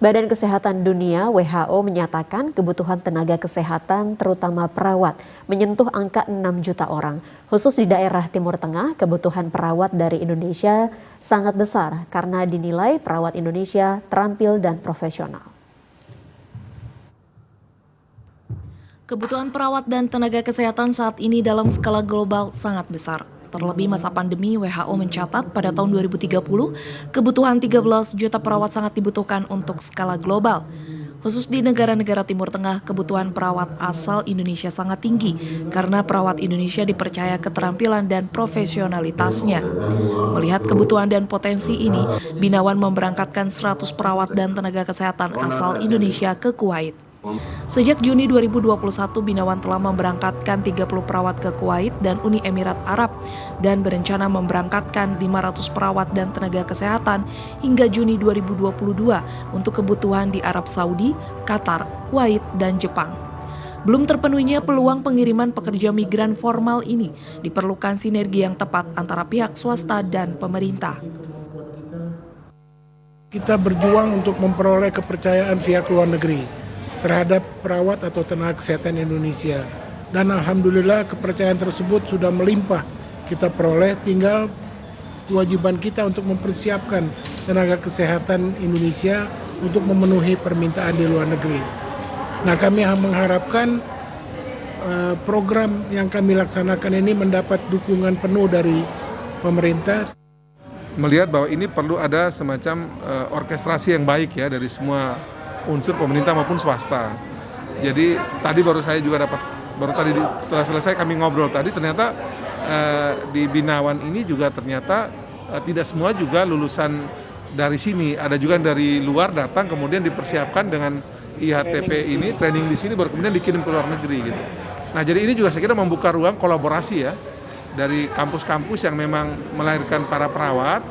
Badan Kesehatan Dunia (WHO) menyatakan kebutuhan tenaga kesehatan terutama perawat menyentuh angka 6 juta orang. Khusus di daerah Timur Tengah, kebutuhan perawat dari Indonesia sangat besar karena dinilai perawat Indonesia terampil dan profesional. Kebutuhan perawat dan tenaga kesehatan saat ini dalam skala global sangat besar. Terlebih masa pandemi, WHO mencatat pada tahun 2030, kebutuhan 13 juta perawat sangat dibutuhkan untuk skala global. Khusus di negara-negara Timur Tengah, kebutuhan perawat asal Indonesia sangat tinggi karena perawat Indonesia dipercaya keterampilan dan profesionalitasnya. Melihat kebutuhan dan potensi ini, Binawan memberangkatkan 100 perawat dan tenaga kesehatan asal Indonesia ke Kuwait. Sejak Juni 2021, Binawan telah memberangkatkan 30 perawat ke Kuwait dan Uni Emirat Arab dan berencana memberangkatkan 500 perawat dan tenaga kesehatan hingga Juni 2022 untuk kebutuhan di Arab Saudi, Qatar, Kuwait, dan Jepang. Belum terpenuhinya peluang pengiriman pekerja migran formal ini, diperlukan sinergi yang tepat antara pihak swasta dan pemerintah. Kita berjuang untuk memperoleh kepercayaan pihak luar negeri terhadap perawat atau tenaga kesehatan Indonesia. Dan alhamdulillah kepercayaan tersebut sudah melimpah kita peroleh, tinggal kewajiban kita untuk mempersiapkan tenaga kesehatan Indonesia untuk memenuhi permintaan di luar negeri. Nah, kami mengharapkan program yang kami laksanakan ini mendapat dukungan penuh dari pemerintah. Melihat bahwa ini perlu ada semacam orkestrasi yang baik ya dari semua unsur pemerintah maupun swasta. Jadi tadi setelah selesai kami ngobrol tadi ternyata di Binawan ini juga ternyata tidak semua juga lulusan dari sini, ada juga dari luar datang kemudian dipersiapkan dengan IHTP ini, training di sini baru kemudian dikirim ke luar negeri gitu. Nah, jadi ini juga saya kira membuka ruang kolaborasi ya dari kampus-kampus yang memang melahirkan para perawat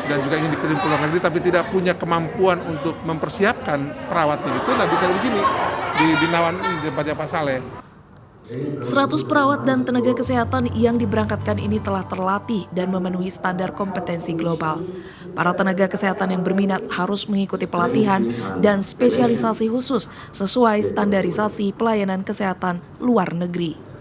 dan juga ingin dikirim ke luar negeri tapi tidak punya kemampuan untuk mempersiapkan perawatnya itu, nah bisa di sini di Binawan ini di tempatnya Pak Saleh. 100 perawat dan tenaga kesehatan yang diberangkatkan ini telah terlatih dan memenuhi standar kompetensi global. Para tenaga kesehatan yang berminat harus mengikuti pelatihan dan spesialisasi khusus sesuai standarisasi pelayanan kesehatan luar negeri.